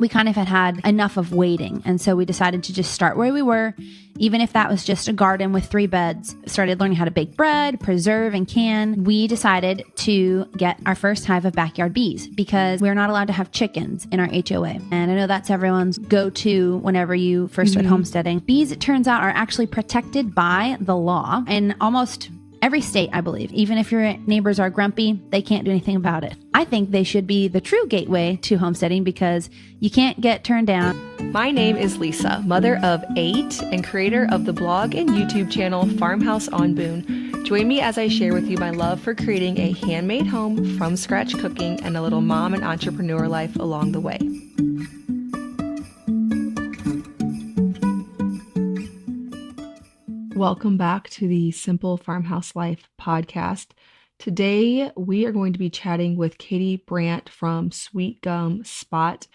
we kind of had enough of waiting. And so we decided to just start where we were, even if that was just a garden with 3 beds. Started learning how to bake bread, preserve, and can. We decided to get our first hive of backyard bees because we're not allowed to have chickens in our HOA. And I know that's everyone's go-to whenever you first start homesteading. Bees, it turns out, are actually protected by the law in almost every state, I believe. Even if your neighbors are grumpy, they can't do anything about it. I think they should be the true gateway to homesteading because you can't get turned down. My name is Lisa, mother of 8 and creator of the blog and YouTube channel Farmhouse on Boone. Join me as I share with you my love for creating a handmade home from scratch cooking and a little mom and entrepreneur life along the way. Welcome back to the Simple Farmhouse Life podcast. Today, we are going to be chatting with Katie Brandt from Sweet Gum Spot,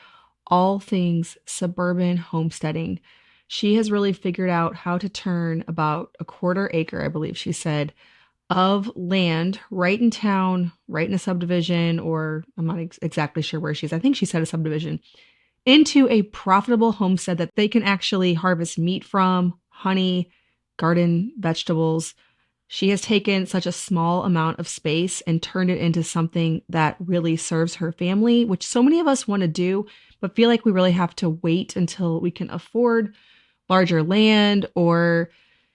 all things suburban homesteading. She has really figured out how to turn about a 1/4 acre, I believe she said, of land right in town, right in a subdivision, or I'm not exactly sure where she is. I think she said a subdivision, into a profitable homestead that they can actually harvest meat from, honey, garden vegetables. She has taken such a small amount of space and turned it into something that really serves her family, which so many of us want to do, but feel like we really have to wait until we can afford larger land or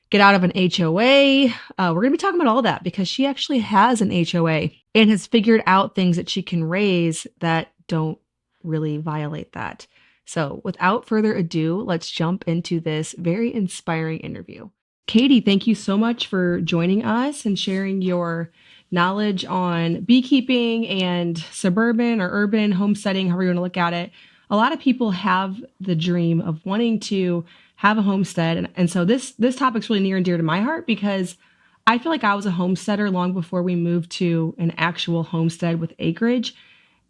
get out of an HOA. We're going to be talking about all that because she actually has an HOA and has figured out things that she can raise that don't really violate that. So without further ado, let's jump into this very inspiring interview. Katie, thank you so much for joining us and sharing your knowledge on beekeeping and suburban or urban homesteading, however you want to look at it. A lot of people have the dream of wanting to have a homestead. And so this topic's really near and dear to my heart because I feel like I was a homesteader long before we moved to an actual homestead with acreage.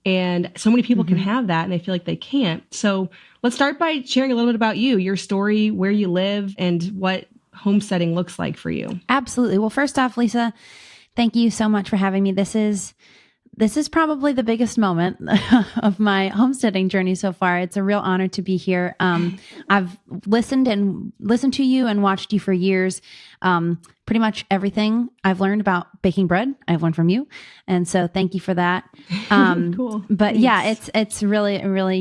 And so many people can have that and they feel like they can't. So let's start by sharing a little bit about you, your story, where you live, and what homesteading looks like for you. Absolutely. Well, first off, Lisa, thank you so much for having me. This is probably the biggest moment of my homesteading journey so far. It's a real honor to be here. I've listened to you and watched you for years. Pretty much everything I've learned about baking bread, I've learned from you. And so thank you for that. Cool. But Thanks. yeah, it's really,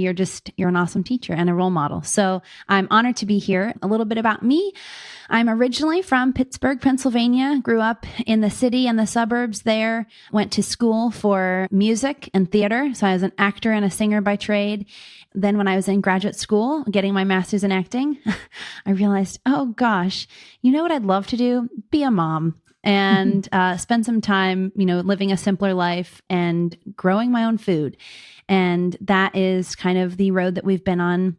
you're an awesome teacher and a role model. So I'm honored to be here. A little bit about me. I'm originally from Pittsburgh, Pennsylvania, grew up in the city and the suburbs there, went to school for music and theater. So I was an actor and a singer by trade. Then when I was in graduate school, getting my master's in acting, I realized, oh gosh, you know what I'd love to do? Be a mom and spend some time, living a simpler life and growing my own food. And that is kind of the road that we've been on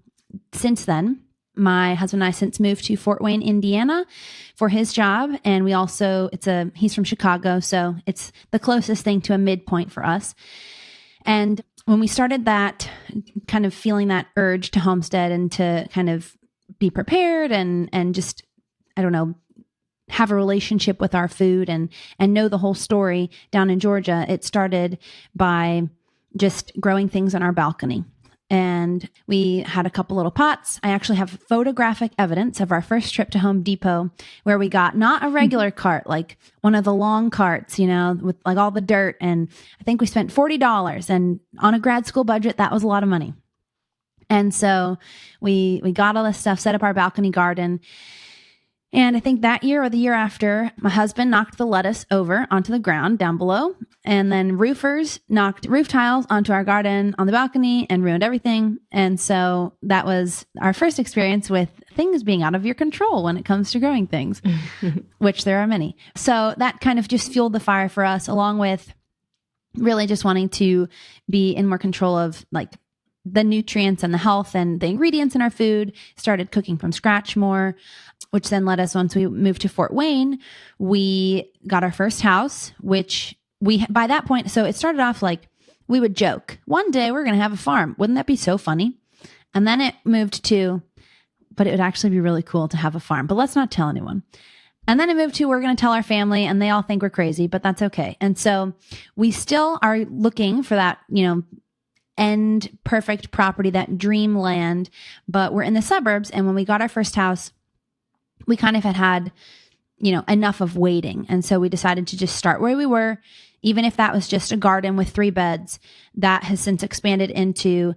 since then. My husband and I since moved to Fort Wayne, Indiana for his job. And he's from Chicago. So it's the closest thing to a midpoint for us. And when we started that, kind of feeling that urge to homestead and to kind of be prepared and just, I don't know, have a relationship with our food and know the whole story down in Georgia, it started by just growing things on our balcony. And we had a couple little pots. I actually have photographic evidence of our first trip to Home Depot where we got not a regular cart, like one of the long carts, with like all the dirt. And I think we spent $40, and on a grad school budget, that was a lot of money. And so we got all this stuff, set up our balcony garden. And I think that year or the year after, my husband knocked the lettuce over onto the ground down below. And then roofers knocked roof tiles onto our garden on the balcony and ruined everything. And so that was our first experience with things being out of your control when it comes to growing things, which there are many. So that kind of just fueled the fire for us, along with really just wanting to be in more control of like the nutrients and the health and the ingredients in our food, started cooking from scratch more, which then led us, once we moved to Fort Wayne, we got our first house, which by that point, so it started off like we would joke, one day we're going to have a farm. Wouldn't that be so funny? And then it moved to, but it would actually be really cool to have a farm, but let's not tell anyone. And then it moved to, we're going to tell our family and they all think we're crazy, but that's okay. And so we still are looking for that, end perfect property, that dream land, but we're in the suburbs. And when we got our first house, we kind of had, enough of waiting. And so we decided to just start where we were, even if that was just a garden with 3 beds. That has since expanded into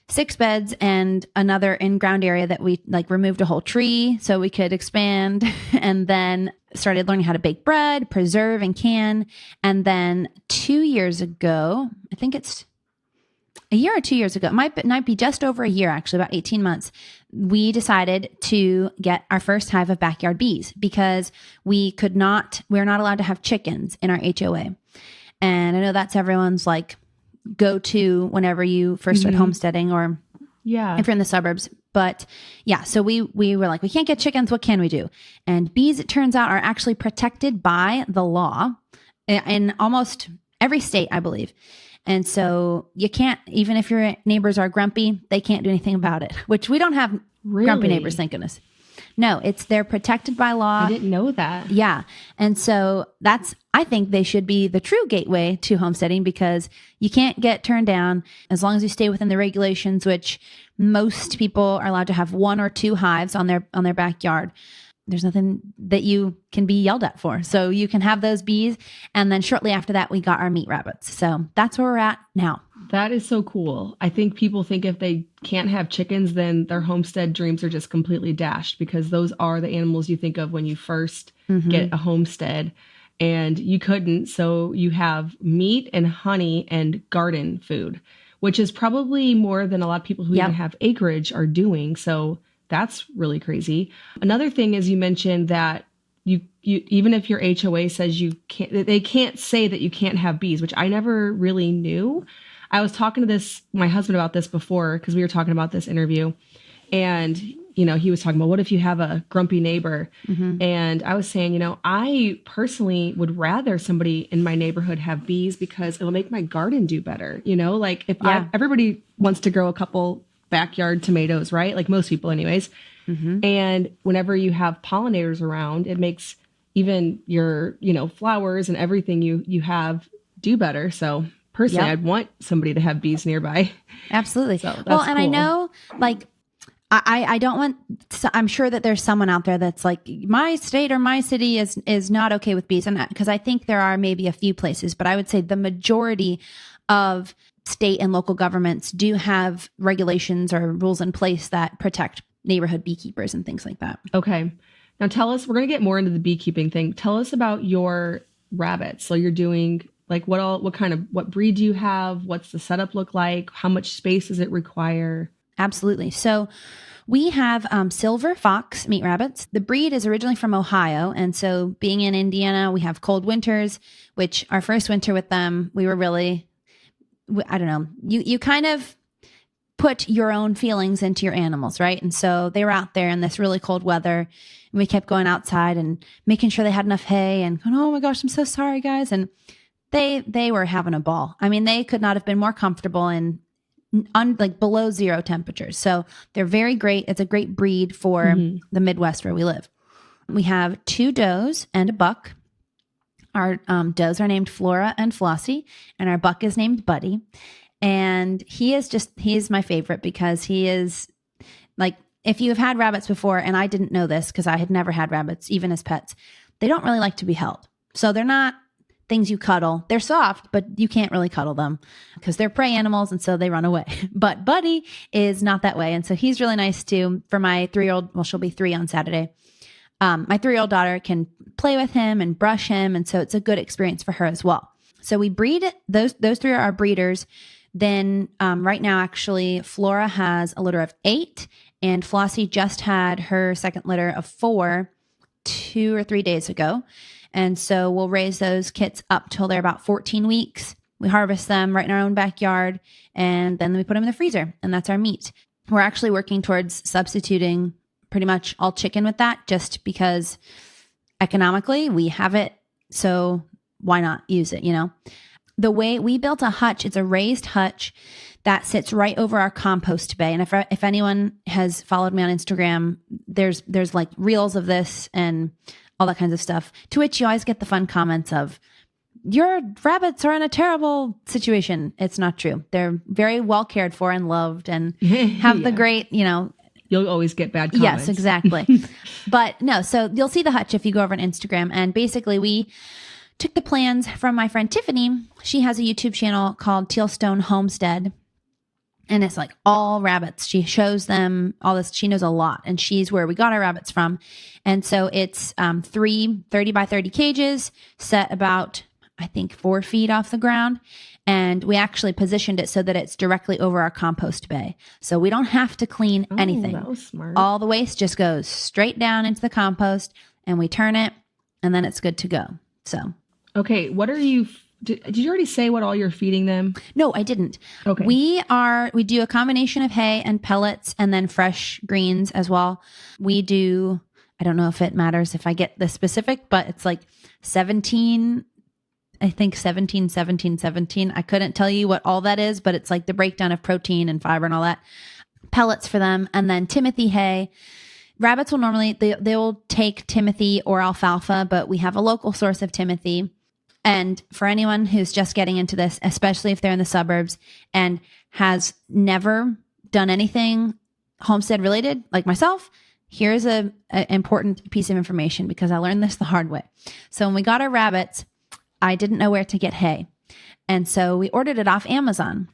6 beds and another in-ground area that we removed a whole tree so we could expand, and then started learning how to bake bread, preserve and can. And then 2 years ago, I think it's a year or 2 years ago, it might be just over a year, actually, about 18 months, we decided to get our first hive of backyard bees because we're not allowed to have chickens in our HOA. And I know that's everyone's go-to whenever you first start homesteading, or if you're in the suburbs. But yeah, so we were like, we can't get chickens. What can we do? And bees, it turns out, are actually protected by the law in almost every state, I believe. And so you can't, even if your neighbors are grumpy, they can't do anything about it, which we don't have grumpy neighbors, thank goodness. No, they're protected by law. I didn't know that. Yeah. And so I think they should be the true gateway to homesteading, because you can't get turned down as long as you stay within the regulations, which most people are allowed to have 1 or 2 hives on their backyard. There's nothing that you can be yelled at for. So you can have those bees. And then shortly after that, we got our meat rabbits. So that's where we're at now. That is so cool. I think people think if they can't have chickens, then their homestead dreams are just completely dashed, because those are the animals you think of when you first get a homestead, and you couldn't. So you have meat and honey and garden food, which is probably more than a lot of people who even have acreage are doing. So that's really crazy. Another thing is, you mentioned that you even if your HOA says you can't, they can't say that you can't have bees, which I never really knew. I was talking to my husband about this before, because we were talking about this interview, and he was talking about, what if you have a grumpy neighbor? And I was saying, I personally would rather somebody in my neighborhood have bees, because it'll make my garden do better. If everybody wants to grow a couple backyard tomatoes, right? Like most people anyways. And whenever you have pollinators around, it makes even your, flowers and everything you have do better. So personally, I'd want somebody to have bees nearby. Absolutely. So that's well, and cool. I know, I don't want, I'm sure that there's someone out there that's like, my state or my city is not okay with bees. And because I think there are maybe a few places, but I would say the majority of state and local governments do have regulations or rules in place that protect neighborhood beekeepers and things like that. Okay. Now tell us, we're going to get more into the beekeeping thing. Tell us about your rabbits. So you're doing what breed do you have? What's the setup look like? How much space does it require? Absolutely. So we have silver fox meat rabbits. The breed is originally from Ohio. And so being in Indiana, we have cold winters, which our first winter with them, we were really, I don't know, you kind of put your own feelings into your animals, right? And so they were out there in this really cold weather, and we kept going outside and making sure they had enough hay and going, oh my gosh, I'm so sorry, guys. And they were having a ball. I mean, they could not have been more comfortable in below 0 temperatures. So they're very great. It's a great breed for the Midwest where we live. We have 2 does and a buck. Our does are named Flora and Flossie, and our buck is named Buddy. And he is my favorite, because he is if you have had rabbits before, and I didn't know this because I had never had rabbits, even as pets, they don't really like to be held. So they're not things you cuddle. They're soft, but you can't really cuddle them because they're prey animals, and so they run away. But Buddy is not that way. And so he's really nice too. For my 3-year-old, well, she'll be 3 on Saturday. My 3-year-old daughter can play with him and brush him. And so it's a good experience for her as well. So we breed those 3 are our breeders. Then right now, actually, Flora has a litter of 8, and Flossie just had her second litter of 4 2 or 3 days ago. And so we'll raise those kits up till they're about 14 weeks. We harvest them right in our own backyard, and then we put them in the freezer, and that's our meat. We're actually working towards substituting pretty much all chicken with that, just because economically we have it. So why not use it, The way we built a hutch, it's a raised hutch that sits right over our compost bay. And if anyone has followed me on Instagram, there's reels of this and all that kinds of stuff, to which you always get the fun comments of, your rabbits are in a terrible situation. It's not true. They're very well cared for and loved and have the great, You'll always get bad comments. Yes, exactly. But no, so you'll see the hutch if you go over on Instagram. And basically we took the plans from my friend Tiffany. She has a YouTube channel called Tealstone Homestead. And it's like all rabbits. She shows them all this. She knows a lot. And she's where we got our rabbits from. And so it's 3 30 by 30 cages set about, I think, 4 feet off the ground. And we actually positioned it so that it's directly over our compost bay. So we don't have to clean anything. That was smart. All the waste just goes straight down into the compost and we turn it and then it's good to go. So. Okay. What are you, did you already say what all you're feeding them? No, I didn't. Okay. We do a combination of hay and pellets and then fresh greens as well. We do, I don't know if it matters if I get the specific, but it's like 17, 17. I couldn't tell you what all that is, but it's like the breakdown of protein and fiber and all that. Pellets for them. And then Timothy hay. Rabbits will normally, they will take Timothy or alfalfa, but we have a local source of Timothy. And for anyone who's just getting into this, especially if they're in the suburbs and has never done anything homestead related like myself, here's a important piece of information because I learned this the hard way. So when we got our rabbits, I didn't know where to get hay. And so we ordered it off Amazon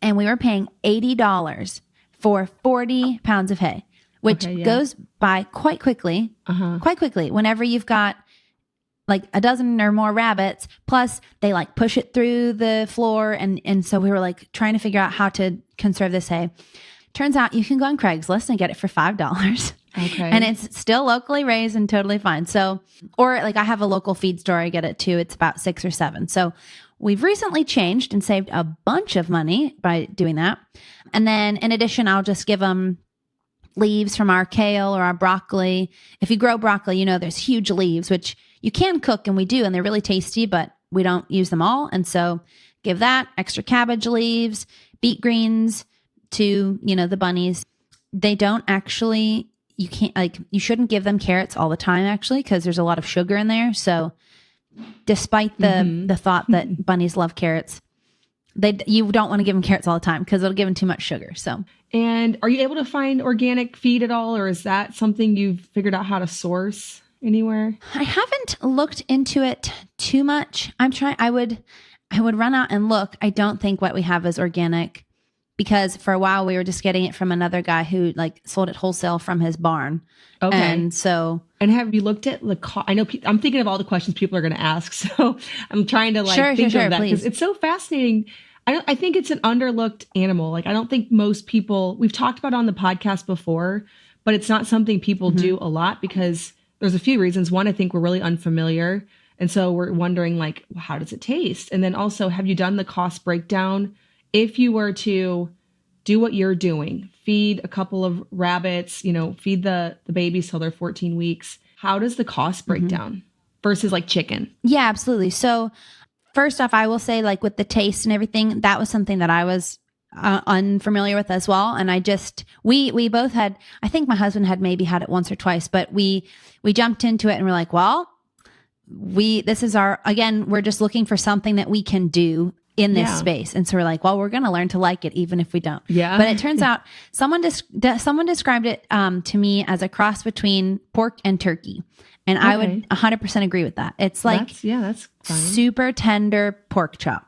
and we were paying $80 for 40 pounds of hay, which goes by quite quickly, whenever you've got like a dozen or more rabbits, plus they like push it through the floor. And so we were like trying to figure out how to conserve this hay. Turns out you can go on Craigslist and get it for $5. Okay. And it's still locally raised and totally fine. So, or like I have a local feed store I get it too. It's about 6 or 7. So we've recently changed and saved a bunch of money by doing that. And then in addition, I'll just give them leaves from our kale or our broccoli. If you grow broccoli, there's huge leaves, which you can cook and we do, and they're really tasty, but we don't use them all. And so give that extra cabbage leaves, beet greens to, the bunnies. They don't actually, you shouldn't give them carrots all the time actually, because there's a lot of sugar in there. So despite the thought that bunnies love carrots, you don't want to give them carrots all the time because it'll give them too much sugar. So. And are you able to find organic feed at all? Or is that something you've figured out how to source anywhere? I haven't looked into it too much. I would run out and look. I don't think what we have is organic because for a while we were just getting it from another guy who like sold it wholesale from his barn. Okay. And so. And have you looked at the cost? I know I'm thinking of all the questions people are going to ask. So I'm trying to think of that because it's so fascinating. I think it's an underlooked animal. Like, I don't think most people, we've talked about it on the podcast before, but it's not something people do a lot because there's a few reasons. One, I think we're really unfamiliar. And so we're wondering like, well, how does it taste? And then also, have you done the cost breakdown? If you were to do what you're doing, feed a couple of rabbits, feed the babies till they're 14 weeks, how does the cost break down versus like chicken? Yeah, absolutely. So first off, I will say like with the taste and everything, that was something that I was unfamiliar with as well. And we both had, I think my husband had maybe had it once or twice, but we jumped into it and we're like, well, this is we're just looking for something that we can do in this space. And so we're like, well, we're going to learn to like it, even if we don't. Yeah. But it turns out someone described it to me as a cross between pork and turkey. And I would 100% agree with that. It's like that's fine. Super tender pork chop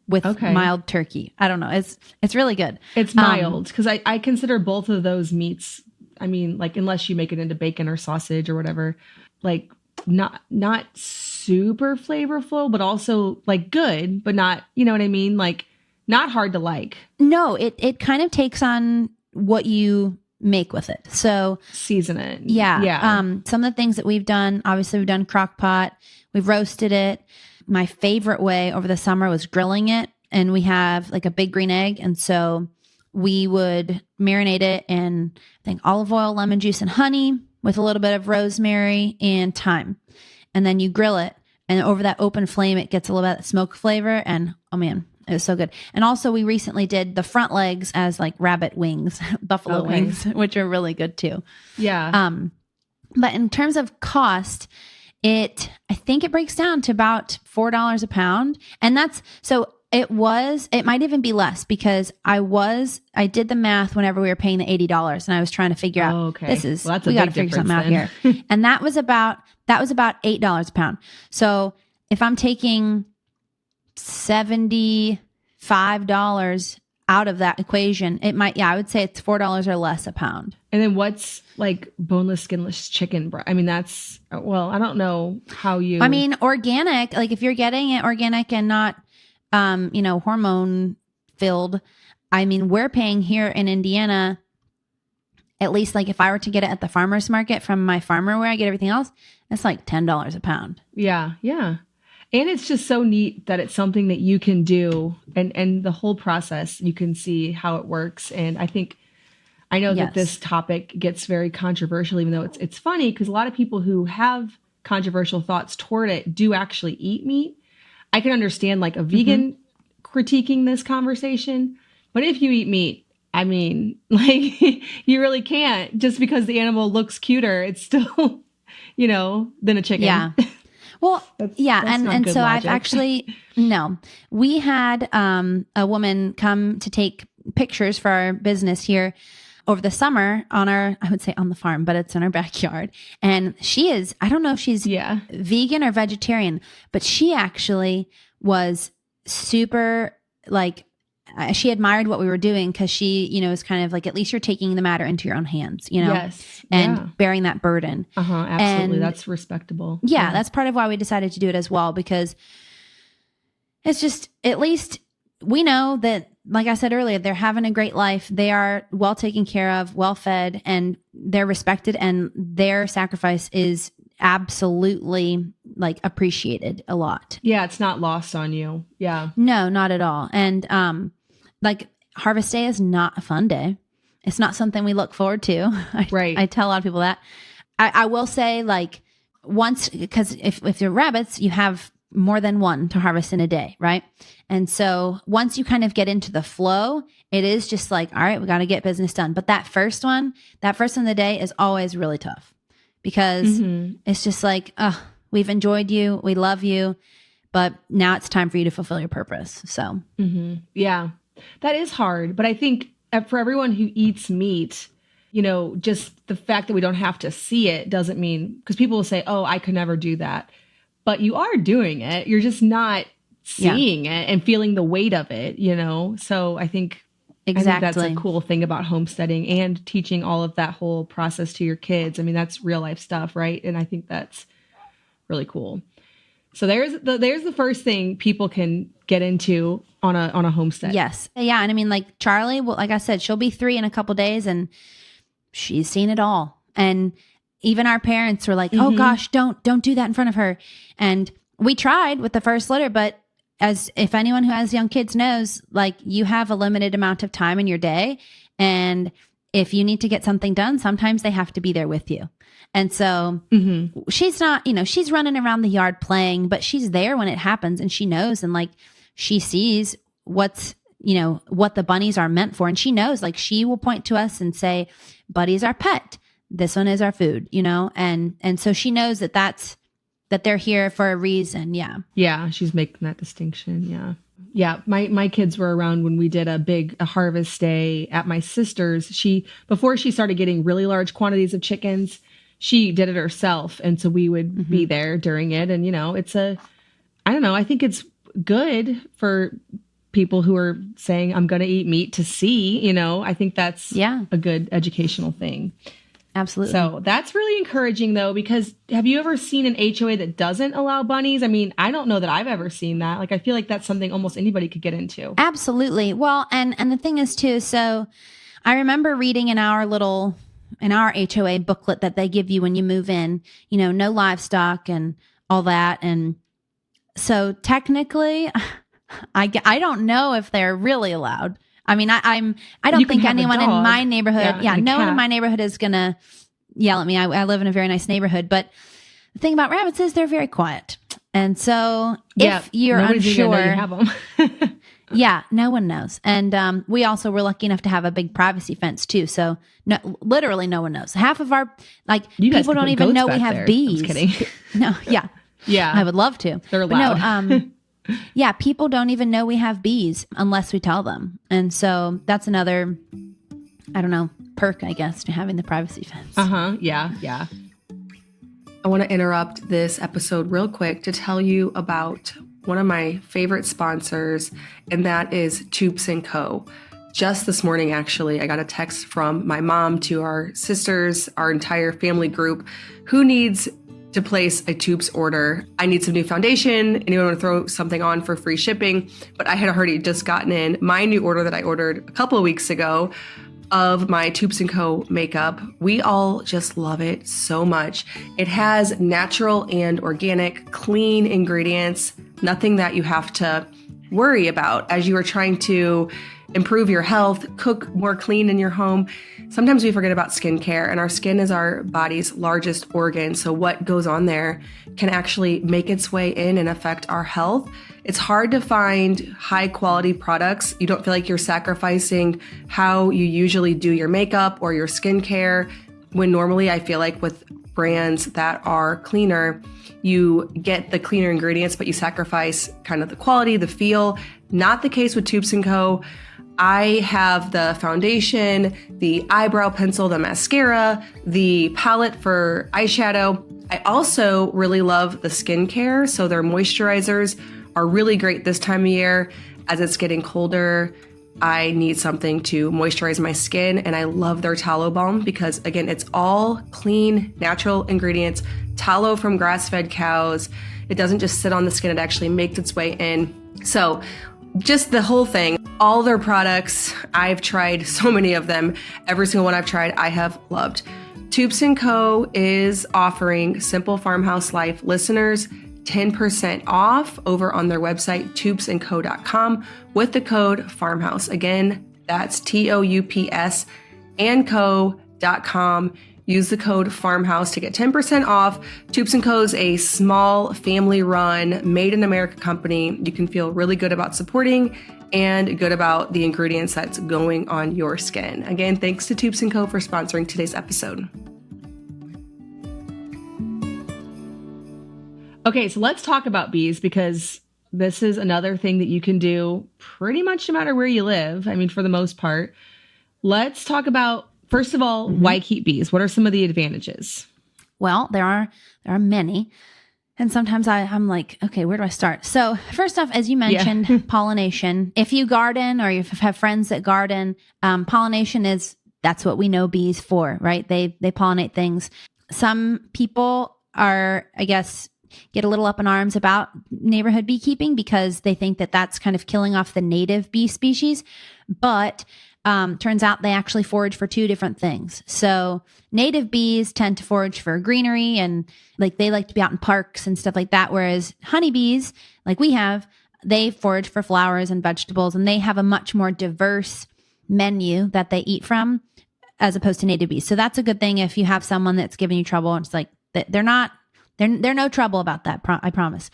with mild turkey. I don't know. It's really good. It's mild because I consider both of those meats. I mean, like unless you make it into bacon or sausage or whatever, like not super flavorful, but also like good, but not, you know what I mean? Like not hard to like. No, it kind of takes on what you make with it. So season it. Yeah. Some of the things that we've done, obviously we've done crock pot, we've roasted it. My favorite way over the summer was grilling it. And we have like a big green egg. And so we would marinate it in, I think, olive oil, lemon juice, and honey with a little bit of rosemary and thyme. And then you grill it. And over that open flame, it gets a little bit of smoke flavor. And oh man, it was so good. And also we recently did the front legs as like rabbit wings, buffalo wings, which are really good too. Yeah. But in terms of cost, I think it breaks down to about $4 a pound. And it might even be less because I did the math whenever we were paying the $80 and I was trying to figure out, okay. We got to figure something out here. And that was about $8 a pound. So if I'm taking $75 out of that equation, I would say it's $4 or less a pound. And then what's like boneless, skinless chicken? I mean, I don't know how you. I mean, organic, like if you're getting it organic and not, hormone filled, I mean, we're paying here in Indiana, at least like if I were to get it at the farmer's market from my farmer where I get everything else, it's like $10 a pound. Yeah. Yeah. And it's just so neat that it's something that you can do and the whole process, you can see how it works. And I know that this topic gets very controversial, even though it's funny because a lot of people who have controversial thoughts toward it do actually eat meat. I can understand like a vegan critiquing this conversation, but if you eat meat, I mean, like you really can't just because the animal looks cuter. It's still, than a chicken. Yeah. Well, that's and so logic. We had a woman come to take pictures for our business here over the summer on the farm, but it's in our backyard. And I don't know if she's vegan or vegetarian, but she actually was super she admired what we were doing because she, is kind of like, at least you're taking the matter into your own hands, Yes. and bearing that burden. Absolutely. That's respectable. Yeah, that's part of why we decided to do it as well, because it's just, at least we know that, like I said earlier, they're having a great life. They are well taken care of, well fed, and they're respected, and their sacrifice is absolutely appreciated a lot. Yeah, it's not lost on you. Yeah. No, not at all. And Harvest Day is not a fun day. It's not something we look forward to. Right. I tell a lot of people that. I will say once, because if you're rabbits, you have more than one to harvest in a day, right? And so once you kind of get into the flow, it is just all right, we got to get business done. But that first one of the day is always really tough because it's just we've enjoyed you, we love you, but now it's time for you to fulfill your purpose. So yeah, that is hard. But I think for everyone who eats meat, just the fact that we don't have to see it doesn't mean, because people will say, oh, I could never do that. But you are doing it. You're just not seeing it and feeling the weight of it, So I think that's a cool thing about homesteading and teaching all of that whole process to your kids. I mean, that's real life stuff, right? And I think that's really cool. So there's the first thing people can get into on a homestead. Yes. Yeah. And I mean, Charlie, well, like I said, she'll be 3 in a couple days and she's seen it all. And even our parents were like, oh gosh, don't do that in front of her. And we tried with the first litter, but if anyone who has young kids knows, you have a limited amount of time in your day. And if you need to get something done, sometimes they have to be there with you. And so she's not, she's running around the yard playing, but she's there when it happens and she knows, and she sees what the bunnies are meant for. And she knows, she will point to us and say, Buddy's our pet. This one is our food, and so she knows that they're here for a reason. Yeah. Yeah. She's making that distinction. Yeah. Yeah. My kids were around when we did a harvest day at my sister's. Before she started getting really large quantities of chickens, she did it herself. And so we would be there during it. And, I don't know. I think it's good for people who are saying, I'm going to eat meat to see, I think that's a good educational thing. Absolutely. So that's really encouraging, though, because have you ever seen an HOA that doesn't allow bunnies? I mean, I don't know that I've ever seen that. I feel like that's something almost anybody could get into. Absolutely. Well, and the thing is, too, so I remember reading in our HOA booklet that they give you when you move in, no livestock and all that. And so technically, I don't know if they're really allowed. I mean, I don't think anyone in my neighborhood, no one in my neighborhood is going to yell at me. I live in a very nice neighborhood, but the thing about rabbits is they're very quiet. And so if you're unsure, Yeah, no one knows. And we also were lucky enough to have a big privacy fence too. So literally no one knows. Half of our, You guys people can don't put even goats know we back have there. I'm bees. just kidding. No, yeah. Yeah. I would love to. They're But loud. no, yeah, people don't even know we have bees unless we tell them. And so that's another, I don't know, perk, I guess, to having the privacy fence. Yeah. Yeah. I want to interrupt this episode real quick to tell you about one of my favorite sponsors, and that is Tubes & Co. Just this morning, actually, I got a text from my mom to our sisters, our entire family group, who needs to place a tubes order. I need some new foundation. Anyone want to throw something on for free shipping? But I had already just gotten in my new order that I ordered a couple of weeks ago of my Tubes & Co. makeup. We all just love it so much. It has natural and organic, clean ingredients, nothing that you have to worry about as you are trying to improve your health, cook more clean in your home. Sometimes we forget about skincare, and our skin is our body's largest organ. So what goes on there can actually make its way in and affect our health. It's hard to find high quality products. You don't feel like you're sacrificing how you usually do your makeup or your skincare, when normally I feel like with brands that are cleaner, you get the cleaner ingredients, but you sacrifice kind of the quality, the feel. Not the case with Tubes & Co. I have the foundation, the eyebrow pencil, the mascara, the palette for eyeshadow. I also really love the skincare. So their moisturizers are really great this time of year. As it's getting colder, I need something to moisturize my skin, and I love their tallow balm because, again, it's all clean, natural ingredients, tallow from grass-fed cows. It doesn't just sit on the skin, it actually makes its way in. So just the whole thing, all their products, I've tried so many of them. Every single one I've tried, I have loved. Tubes & Co. is offering Simple Farmhouse Life listeners 10% off over on their website, tubesandco.com, with the code FARMHOUSE. Again, that's TOUPS and co.com. Use the code FARMHOUSE to get 10% off. Tubes & Co. is a small, family-run, made-in-America company you can feel really good about supporting and good about the ingredients that's going on your skin. Again, thanks to Tubes & Co. for sponsoring today's episode. Okay, so let's talk about bees, because this is another thing that you can do pretty much no matter where you live. I mean, for the most part. Let's talk about, first of all, why keep bees? What are some of the advantages? Well, there are many. And sometimes I'm like, okay, where do I start? So first off, as you mentioned, pollination. If you garden or you have friends that garden, pollination that's what we know bees for, right? They pollinate things. Some people are, I guess, get a little up in arms about neighborhood beekeeping because they think that that's kind of killing off the native bee species. But turns out they actually forage for two different things. So native bees tend to forage for greenery and they like to be out in parks and stuff like that. Whereas honeybees, like we have, they forage for flowers and vegetables, and they have a much more diverse menu that they eat from as opposed to native bees. So that's a good thing if you have someone that's giving you trouble. It's like they're no trouble about that. I promise.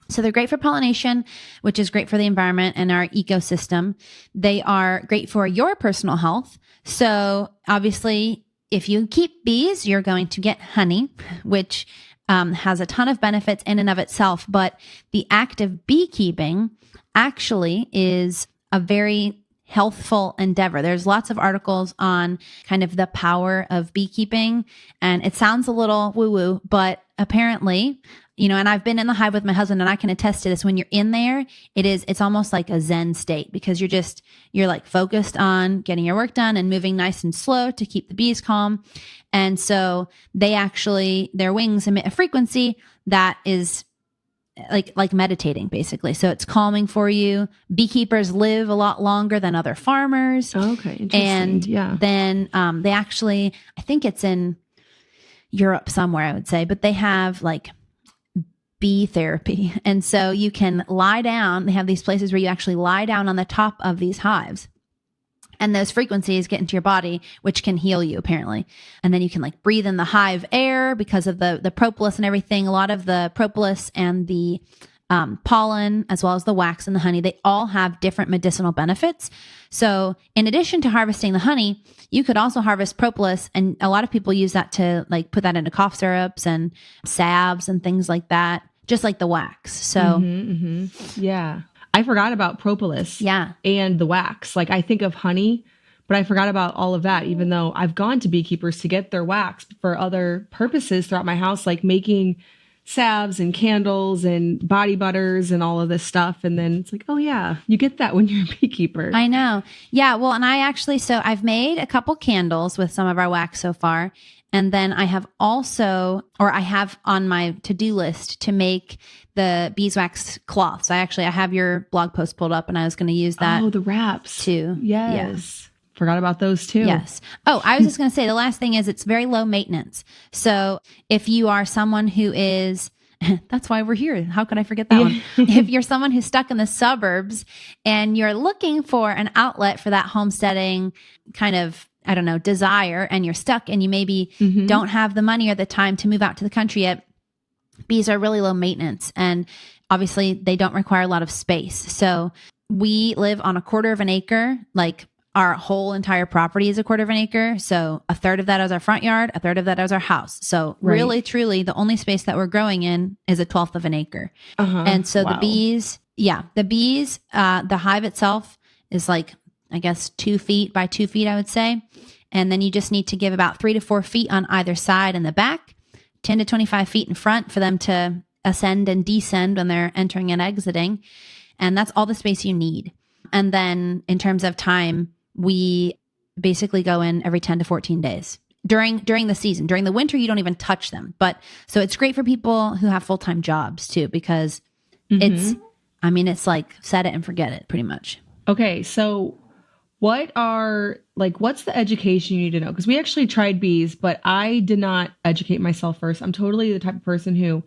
So they're great for pollination, which is great for the environment and our ecosystem. They are great for your personal health. So obviously, if you keep bees, you're going to get honey, which has a ton of benefits in and of itself. But the act of beekeeping actually is a very healthful endeavor. There's lots of articles on kind of the power of beekeeping, and it sounds a little woo-woo, but apparently, and I've been in the hive with my husband, and I can attest to this. When you're in there, it's almost like a Zen state, because you're like focused on getting your work done and moving nice and slow to keep the bees calm. And so their wings emit a frequency that is like meditating, basically. So it's calming for you. Beekeepers live a lot longer than other farmers. Okay. Interesting. And yeah. then they actually, I think it's in Europe somewhere, I would say, but they have like bee therapy. And so you can lie down. They have these places where you actually lie down on the top of these hives, and those frequencies get into your body, which can heal you apparently. And then you can like breathe in the hive air because of the propolis and everything. A lot of the propolis and the pollen, as well as the wax and the honey. They all have different medicinal benefits. So in addition to harvesting the honey, you could also harvest propolis. And a lot of people use that to like put that into cough syrups and salves and things like that, just like the wax. So yeah, I forgot about propolis and the wax. Like I think of honey, but I forgot about all of that, even though I've gone to beekeepers to get their wax for other purposes throughout my house, like making salves and candles and body butters and all of this stuff. And then it's like, oh yeah, you get that when you're a beekeeper. I know. Yeah. Well, and so I've made a couple candles with some of our wax so far. And then I have on my to-do list to make the beeswax cloths. I have your blog post pulled up and I was going to use that. Oh, the wraps too. Yes. Yeah. Forgot about those too. Yes. Oh, I was just going to say the last thing is it's very low maintenance. So if you are someone who is, that's why we're here. How could I forget that one? If you're someone who's stuck in the suburbs and you're looking for an outlet for that homesteading kind of, I don't know, desire, and you're stuck and you maybe don't have the money or the time to move out to the country yet, bees are really low maintenance. And obviously they don't require a lot of space. So we live on 1/4 of an acre, like our whole entire property is 1/4 of an acre. So 1/3 of that is our front yard, 1/3 of that is our house. So really, truly, the only space that we're growing in is 1/12 of an acre. And so the bees, the hive itself is like, I guess 2 feet by 2 feet, I would say. And then you just need to give about 3 to 4 feet on either side and the back, 10 to 25 feet in front for them to ascend and descend when they're entering and exiting. And that's all the space you need. And then in terms of time, we basically go in every 10 to 14 days during the season. During the winter, you don't even touch them. But so it's great for people who have full-time jobs too, because it's like set it and forget it pretty much. Okay. So what's the education you need to know? Because we actually tried bees, but I did not educate myself first. I'm totally the type of person who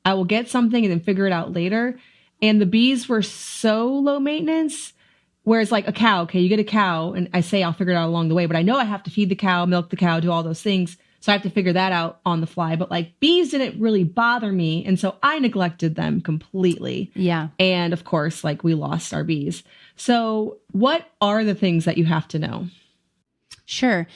I will get something and then figure it out later. And the bees were so low maintenance. Whereas like a cow, okay, you get a cow and I say I'll figure it out along the way, but I know I have to feed the cow, milk the cow, do all those things. So I have to figure that out on the fly. But like bees didn't really bother me. And so I neglected them completely. Yeah. And of course, like we lost our bees. So what are the things that you have to know? Sure.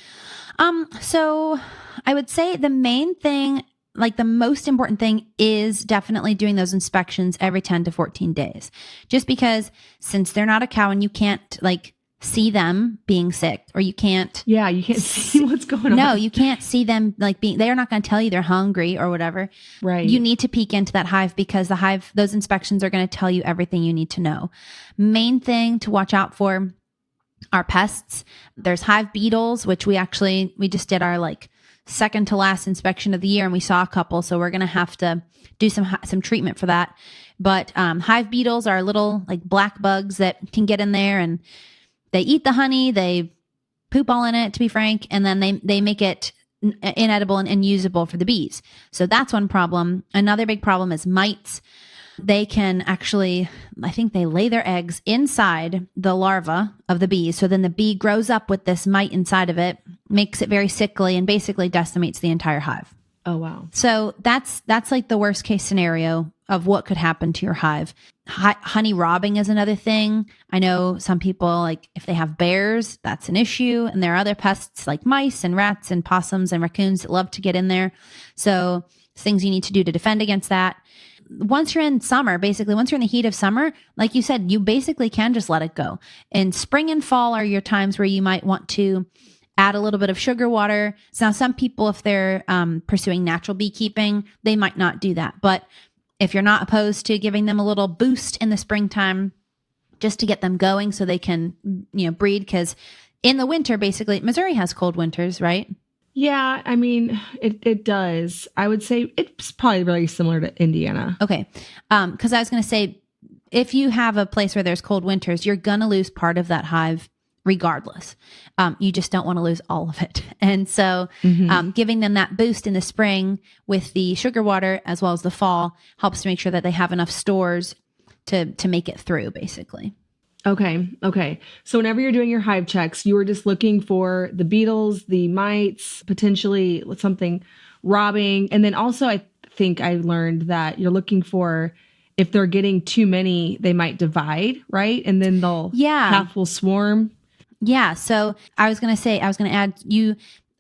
So I would say the main thing, like the most important thing, is definitely doing those inspections every 10 to 14 days. Just because since they're not a cow and you can't like see them being sick, or you can't. Yeah, you can't see what's going on. No, you can't see them like they're not going to tell you they're hungry or whatever. Right. You need to peek into that hive because those inspections are going to tell you everything you need to know. Main thing to watch out for are pests. There's hive beetles, which we just did our like second to last inspection of the year and we saw a couple. So we're going to have to do some treatment for that. But hive beetles are little like black bugs that can get in there and they eat the honey, they poop all in it, to be frank, and then they make it inedible and unusable for the bees. So that's one problem. Another big problem is mites. They can actually, I think they lay their eggs inside the larva of the bees. So then the bee grows up with this mite inside of it, makes it very sickly, and basically decimates the entire hive. Oh, wow. So that's like the worst case scenario of what could happen to your hive. Honey robbing is another thing. I know some people, like if they have bears, that's an issue. And there are other pests like mice and rats and possums and raccoons that love to get in there. So things you need to do to defend against that. Once you're in summer, basically, once you're in the heat of summer, like you said, you basically can just let it go. And spring and fall are your times where you might want to add a little bit of sugar water. So now some people, if they're pursuing natural beekeeping, they might not do that. But if you're not opposed to giving them a little boost in the springtime, just to get them going so they can, breed, because in the winter, basically, Missouri has cold winters, right? Yeah, I mean, it does. I would say it's probably very similar to Indiana. Okay. Because I was going to say, if you have a place where there's cold winters, you're going to lose part of that hive regardless. You just don't want to lose all of it. And so giving them that boost in the spring with the sugar water as well as the fall helps to make sure that they have enough stores to make it through, basically. Okay. So whenever you're doing your hive checks, you were just looking for the beetles, the mites, potentially something robbing. And then also I think I learned that you're looking for if they're getting too many, they might divide, right? And then half will swarm. Yeah. So I was going to add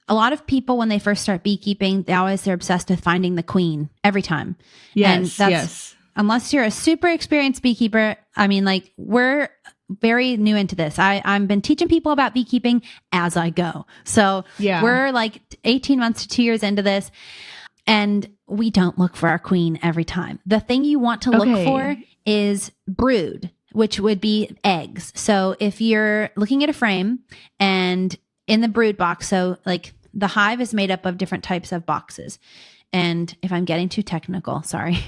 a lot of people, when they first start beekeeping, they're obsessed with finding the queen every time. Yes. Yes. Unless you're a super experienced beekeeper, I mean, like, we're very new into this. I've been teaching people about beekeeping as I go. So we're like 18 months to 2 years into this, and we don't look for our queen every time. The thing you want to look for is brood, which would be eggs. So if you're looking at a frame and in the brood box, so like the hive is made up of different types of boxes. And if I'm getting too technical, sorry,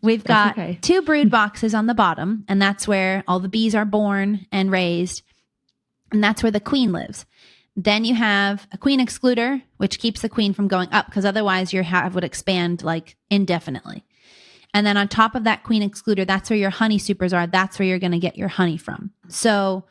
we've got 2 brood boxes on the bottom, and that's where all the bees are born and raised. And that's where the queen lives. Then you have a queen excluder, which keeps the queen from going up, because otherwise your hive would expand like indefinitely. And then on top of that queen excluder, that's where your honey supers are. That's where you're going to get your honey from. So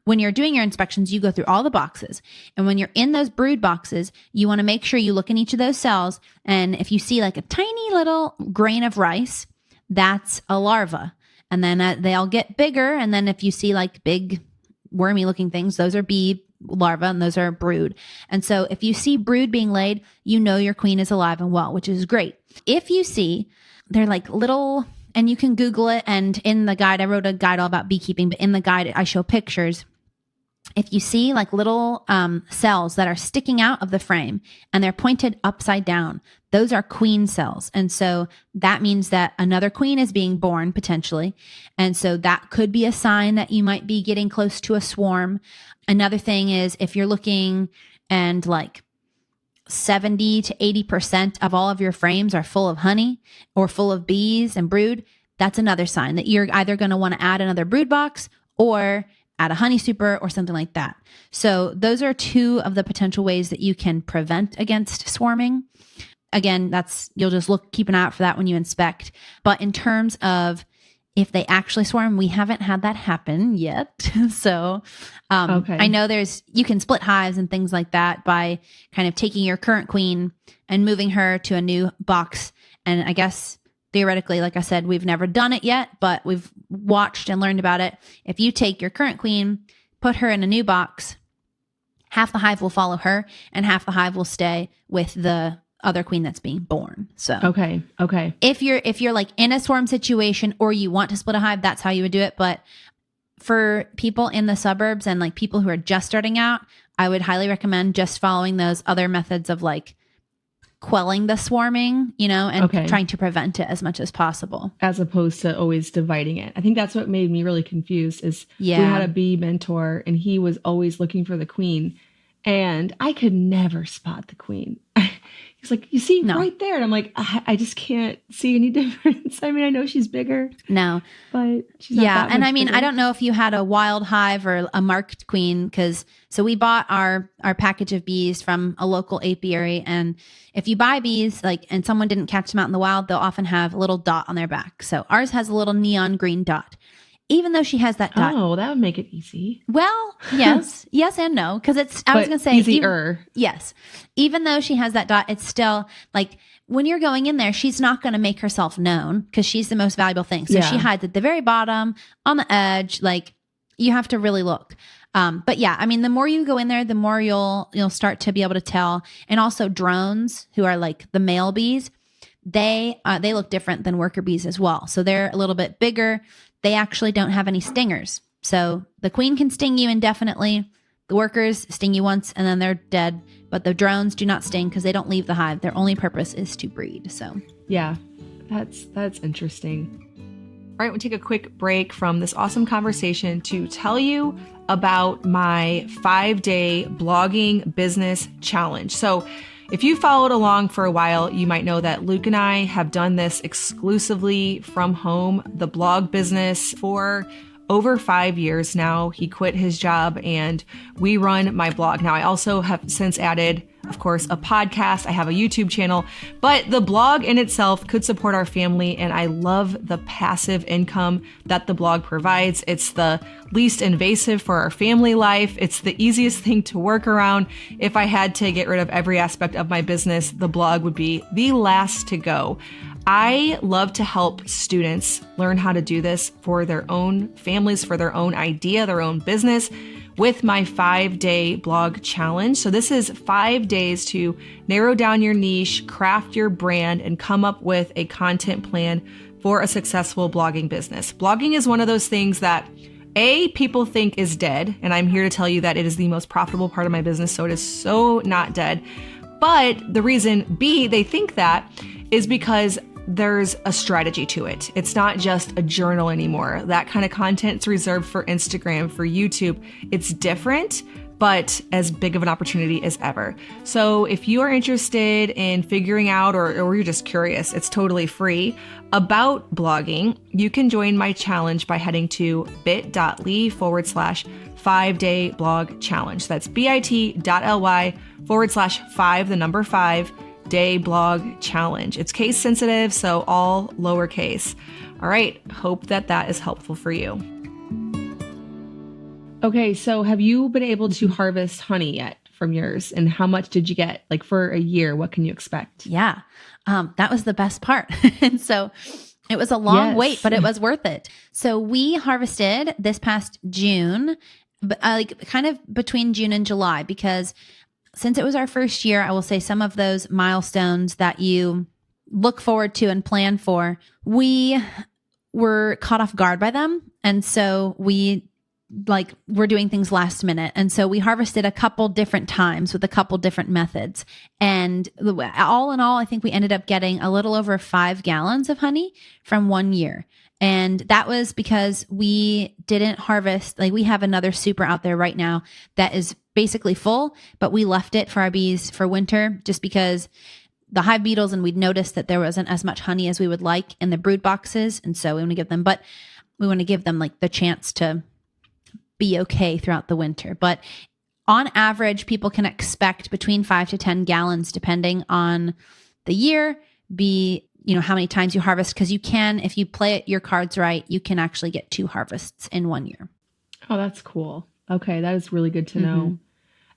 when you're doing your inspections, you go through all the boxes. And when you're in those brood boxes, you want to make sure you look in each of those cells. And if you see like a tiny little grain of rice, that's a larva. And then they'll get bigger. And then if you see like big wormy looking things, those are bee larvae, and those are brood. And so if you see brood being laid, you know your queen is alive and well, which is great. If you see they're like little, and you can Google it, and in the guide, I wrote a guide all about beekeeping, but in the guide, I show pictures. If you see like little cells that are sticking out of the frame and they're pointed upside down, those are queen cells. And so that means that another queen is being born potentially. And so that could be a sign that you might be getting close to a swarm. Another thing is if you're looking and like 70 to 80% of all of your frames are full of honey or full of bees and brood, that's another sign that you're either going to want to add another brood box or add a honey super or something like that. So those are 2 of the potential ways that you can prevent against swarming. Again, you'll just keep an eye out for that when you inspect. But in terms of if they actually swarm, we haven't had that happen yet. So I know you can split hives and things like that by kind of taking your current queen and moving her to a new box. And I guess theoretically, like I said, we've never done it yet, but we've watched and learned about it. If you take your current queen, put her in a new box, half the hive will follow her and half the hive will stay with the other queen that's being born. So okay. If you're like in a swarm situation or you want to split a hive, that's how you would do it. But for people in the suburbs and like people who are just starting out, I would highly recommend just following those other methods of like quelling the swarming, and trying to prevent it as much as possible. As opposed to always dividing it. I think that's what made me really confused is we had a bee mentor and he was always looking for the queen and I could never spot the queen. He's like, you see right there. And I'm like, I just can't see any difference. I mean, I know she's bigger. No. But she's not that and much I mean, bigger. I don't know if you had a wild hive or a marked queen so we bought our package of bees from a local apiary. And if you buy bees, and someone didn't catch them out in the wild, they'll often have a little dot on their back. So ours has a little neon green dot. Even though she has that dot. Oh, that would make it easy. Well, yes. Yes and no. Because I was going to say. Easier. Yes. Even though she has that dot, it's still like when you're going in there, she's not going to make herself known because she's the most valuable thing. So she hides at the very bottom, on the edge. Like you have to really look. But yeah, I mean, the more you go in there, the more you'll start to be able to tell. And also drones, who are like the male bees, they look different than worker bees as well. So they're a little bit bigger. They actually don't have any stingers. So the queen can sting you indefinitely. The workers sting you once and then they're dead. But the drones do not sting because they don't leave the hive. Their only purpose is to breed. So yeah, that's interesting. All right, we'll take a quick break from this awesome conversation to tell you about my 5-day blogging business challenge. So if you followed along for a while, you might know that Luke and I have done this exclusively from home, the blog business, for over 5 years now. He quit his job and we run my blog. Now, I also have since added, of course, a podcast. I have a YouTube channel, but the blog in itself could support our family. And I love the passive income that the blog provides. It's the least invasive for our family life. It's the easiest thing to work around. If I had to get rid of every aspect of my business, the blog would be the last to go. I love to help students learn how to do this for their own families, for their own idea, their own business, with my 5-day blog challenge. So this is 5 days to narrow down your niche, craft your brand, and come up with a content plan for a successful blogging business. Blogging is one of those things that people think is dead, and I'm here to tell you that it is the most profitable part of my business, so it is so not dead. But the reason they think that is because there's a strategy to it. It's not just a journal anymore. That kind of content's reserved for Instagram, for YouTube. It's different, but as big of an opportunity as ever. So if you are interested in figuring out, or you're just curious, it's totally free, about blogging, you can join my challenge by heading to bit.ly/5-day blog challenge. That's bit.ly/5 day blog challenge. It's case sensitive, so all lowercase. All right, hope that is helpful for you. Okay, so have you been able to harvest honey yet from yours? And how much did you get? Like for a year, what can you expect? Yeah, that was the best part. And so it was a long wait, but it was worth it. So we harvested this past June, like kind of between June and July, because since it was our first year, I will say some of those milestones that you look forward to and plan for, we were caught off guard by them. And so we're doing things last minute. And so we harvested a couple different times with a couple different methods. And all in all, I think we ended up getting a little over 5 gallons of honey from 1 year. And that was because we didn't harvest, like we have another super out there right now that is basically full, but we left it for our bees for winter just because the hive beetles, and we'd noticed that there wasn't as much honey as we would like in the brood boxes. And so we want to give them, like the chance to be okay throughout the winter. But on average, people can expect between 5 to 10 gallons, depending on the year, how many times you harvest, because you can, if you play your cards right, you can actually get 2 harvests in 1 year. Oh, that's cool. Okay, that is really good to know.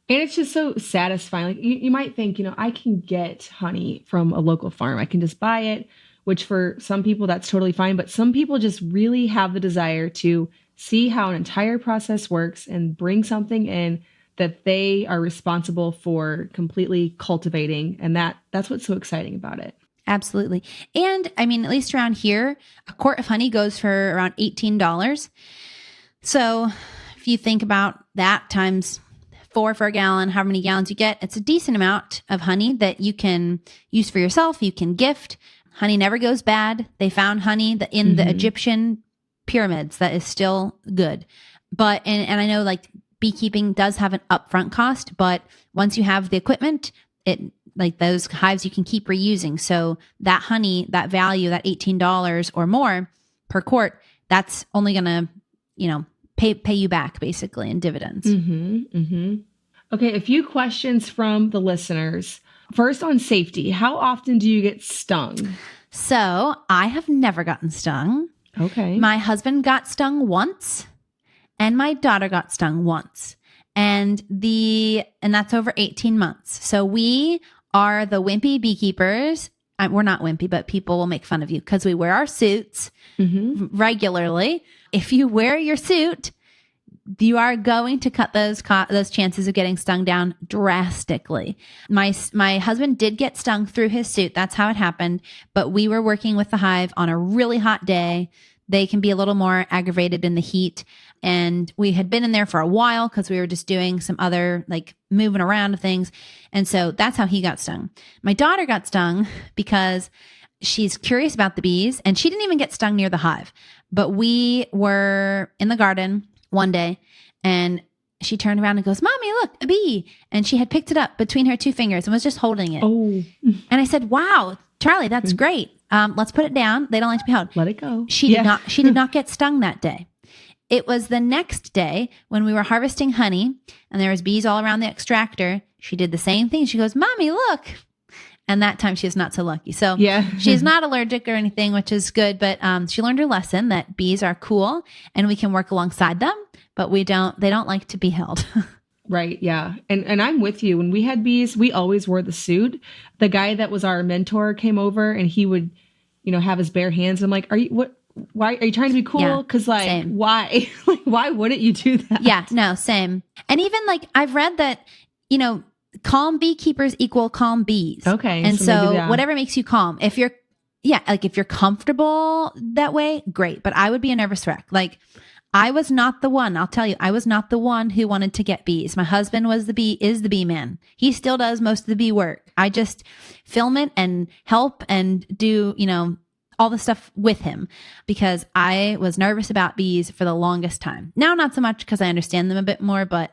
And it's just so satisfying. Like you might think, I can get honey from a local farm. I can just buy it, which for some people that's totally fine. But some people just really have the desire to see how an entire process works and bring something in that they are responsible for completely cultivating. And that's what's so exciting about it. Absolutely. And I mean, at least around here, a quart of honey goes for around $18. So if you think about that times 4 for a gallon, however many gallons you get, it's a decent amount of honey that you can use for yourself. You can gift. Honey never goes bad. They found honey in the Egyptian pyramids that is still good. But, and I know like beekeeping does have an upfront cost, but once you have the equipment, like those hives you can keep reusing. So that honey, that value, that $18 or more per quart, that's only going to, pay you back basically in dividends. Okay. A few questions from the listeners. First, on safety, how often do you get stung? So I have never gotten stung. Okay. My husband got stung once and my daughter got stung once. And that's over 18 months. So we are the wimpy beekeepers. We're not wimpy, but people will make fun of you because we wear our suits regularly. If you wear your suit, you are going to cut those chances of getting stung down drastically. My husband did get stung through his suit. That's how it happened. But we were working with the hive on a really hot day. They can be a little more aggravated in the heat. And we had been in there for a while because we were just doing some other like moving around of things. And so that's how he got stung. My daughter got stung because she's curious about the bees and she didn't even get stung near the hive. But we were in the garden one day and she turned around and goes, "Mommy, look, a bee." And she had picked it up between her 2 fingers and was just holding it. Oh. And I said, "Wow, Charlie, that's great. Let's put it down. They don't like to be held." Let it go. She did not get stung that day. It was the next day when we were harvesting honey and there was bees all around the extractor. She did the same thing. She goes, "Mommy, look." And that time she was not so lucky. So she's not allergic or anything, which is good. But she learned her lesson that bees are cool and we can work alongside them, but they don't like to be held. Right. Yeah. And I'm with you. When we had bees, we always wore the suit. The guy that was our mentor came over and he would have his bare hands. I'm like, why are you trying to be cool? Yeah, Cause like, same. why, like, why wouldn't you do that? Yeah, no, same. And even like I've read that, calm beekeepers equal calm bees. Okay. And maybe, so yeah. whatever makes you calm, if you're comfortable that way, great. But I would be a nervous wreck. Like I was not the one, I'll tell you, I was not the one who wanted to get bees. My husband is the bee man. He still does most of the bee work. I just film it and help and do, all the stuff with him because I was nervous about bees for the longest time. Now, not so much because I understand them a bit more, but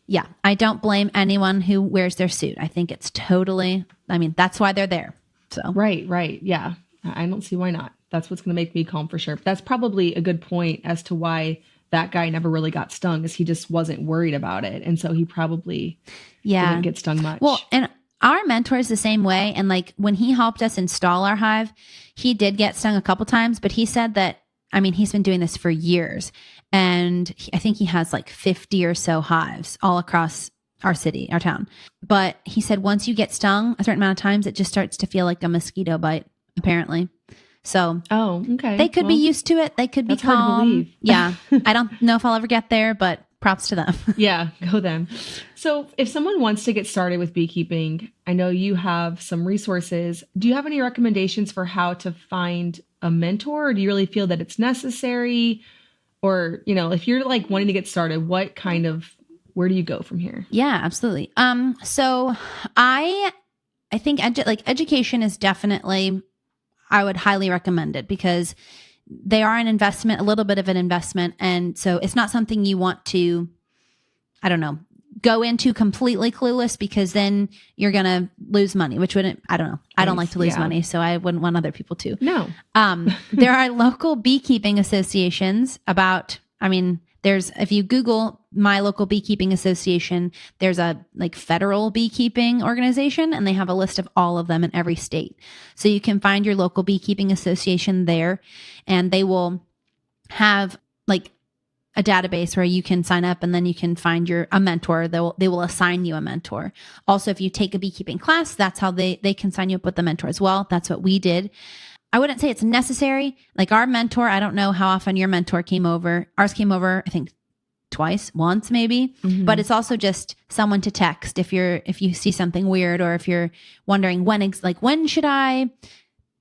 yeah, I don't blame anyone who wears their suit. I think it's that's why they're there. So Right. Yeah. I don't see why not. That's what's going to make me calm for sure. But that's probably a good point as to why that guy never really got stung, is he just wasn't worried about it. And so he probably didn't get stung much. Well, and our mentor is the same way. And like when he helped us install our hive, he did get stung a couple times, but he said that, he's been doing this for years. And I think he has like 50 or so hives all across our city, our town. But he said once you get stung a certain amount of times, it just starts to feel like a mosquito bite, apparently. So okay. They could be used to it. They could be calm. Hard to believe. Yeah. I don't know if I'll ever get there, but props to them. Yeah, go them. So if someone wants to get started with beekeeping, I know you have some resources. Do you have any recommendations for how to find a mentor? Or do you really feel that it's necessary? Or, if you're like wanting to get started, where do you go from here? Yeah, absolutely. So I think education is definitely, I would highly recommend it because they are an investment, a little bit of an investment. And so it's not something you want to, go into completely clueless because then you're going to lose money, which wouldn't, I don't know. I don't like to lose money, so I wouldn't want other people to. No. There are local beekeeping associations if you Google my local beekeeping association, there's a federal beekeeping organization and they have a list of all of them in every state. So you can find your local beekeeping association there and they will have a database where you can sign up and then you can find a mentor. They will assign you a mentor. Also, if you take a beekeeping class, that's how they can sign you up with a mentor as well. That's what we did. I wouldn't say it's necessary. Like our mentor, I don't know how often your mentor came over. Ours came over, I think once maybe, but it's also just someone to text if you see something weird or if you're wondering when should I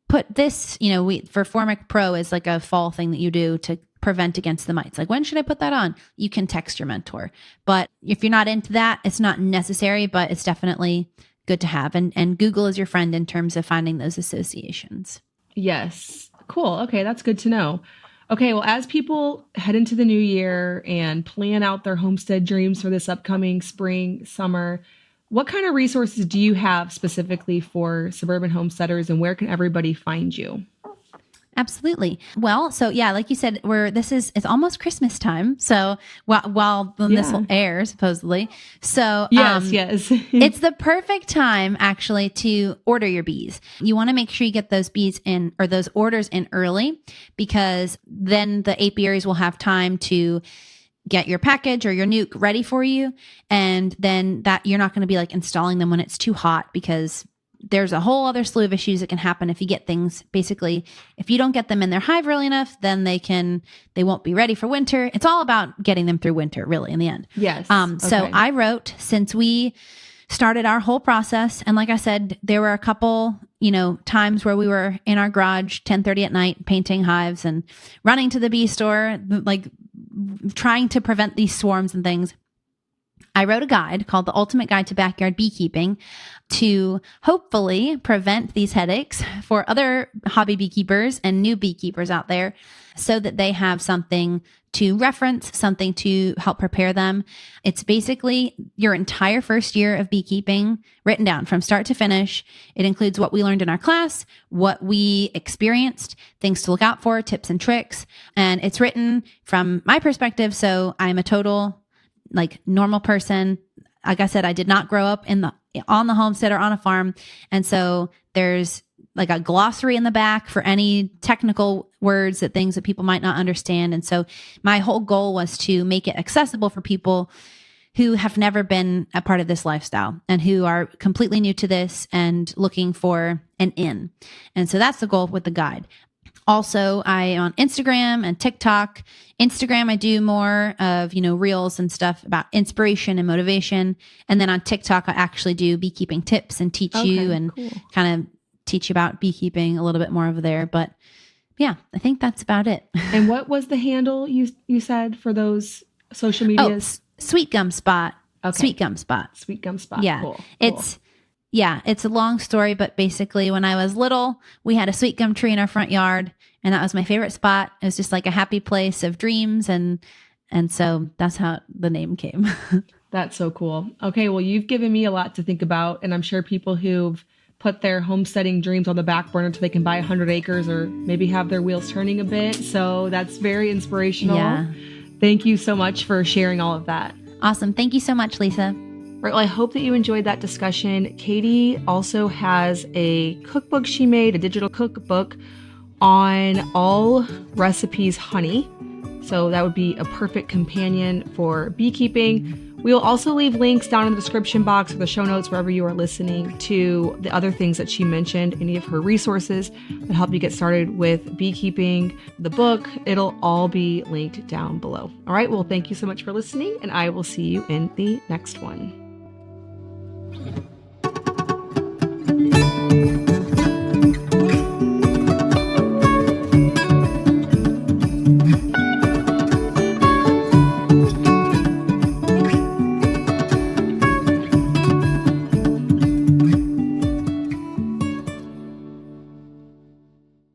put this, for Formic Pro is like a fall thing that you do to prevent against the mites. Like when should I put that on? You can text your mentor. But if you're not into that, it's not necessary, but it's definitely good to have. And Google is your friend in terms of finding those associations. Yes. Cool. Okay. That's good to know. Okay. Well, as people head into the new year and plan out their homestead dreams for this upcoming spring, summer, what kind of resources do you have specifically for suburban homesteaders and where can everybody find you? Absolutely. Well, so yeah, like you said, it's almost Christmas time. So while this will air, supposedly. So yes. It's the perfect time actually to order your bees. You want to make sure you get those bees in or those orders in early because then the apiaries will have time to get your package or your nuke ready for you. And then that you're not going to be installing them when it's too hot because there's a whole other slew of issues that can happen if you get things. Basically, if you don't get them in their hive early enough, then they won't be ready for winter. It's all about getting them through winter, really, in the end. Yes. So I wrote, since we started our whole process, and like I said, there were a couple, times where we were in our garage 10:30 at night painting hives and running to the bee store, trying to prevent these swarms and things. I wrote a guide called The Ultimate Guide to Backyard Beekeeping to hopefully prevent these headaches for other hobby beekeepers and new beekeepers out there so that they have something to reference, something to help prepare them. It's basically your entire first year of beekeeping written down from start to finish. It includes what we learned in our class, what we experienced, things to look out for, tips and tricks. And it's written from my perspective. So I'm a total normal person. Like I said, I did not grow up on the homestead or on a farm. And so there's a glossary in the back for any technical words, things that people might not understand. And so my whole goal was to make it accessible for people who have never been a part of this lifestyle and who are completely new to this and looking for an in. And so that's the goal with the guide. Also, I am on Instagram and TikTok. Instagram, I do more of, reels and stuff about inspiration and motivation. And then on TikTok, I actually do beekeeping tips and teach you and kind of teach you about beekeeping a little bit more over there. But yeah, I think that's about it. And what was the handle you said for those social medias? Sweet Gum Spot. Okay. Sweet Gum Spot. Sweet Gum Spot. Yeah. Cool. It's a long story, but basically when I was little, we had a sweet gum tree in our front yard, and that was my favorite spot. It was just like a happy place of dreams, and so that's how the name came. That's so cool. Okay, well, you've given me a lot to think about, and I'm sure people who've put their homesteading dreams on the back burner so they can buy 100 acres or maybe have their wheels turning a bit. So that's very inspirational. Yeah. Thank you so much for sharing all of that. Awesome. Thank you so much, Lisa. Right, well, I hope that you enjoyed that discussion. Katie also has a cookbook she made, a digital cookbook on all recipes honey. So that would be a perfect companion for beekeeping. We will also leave links down in the description box or the show notes wherever you are listening to the other things that she mentioned, any of her resources that help you get started with beekeeping, the book. It'll all be linked down below. All right, well, thank you so much for listening, and I will see you in the next one.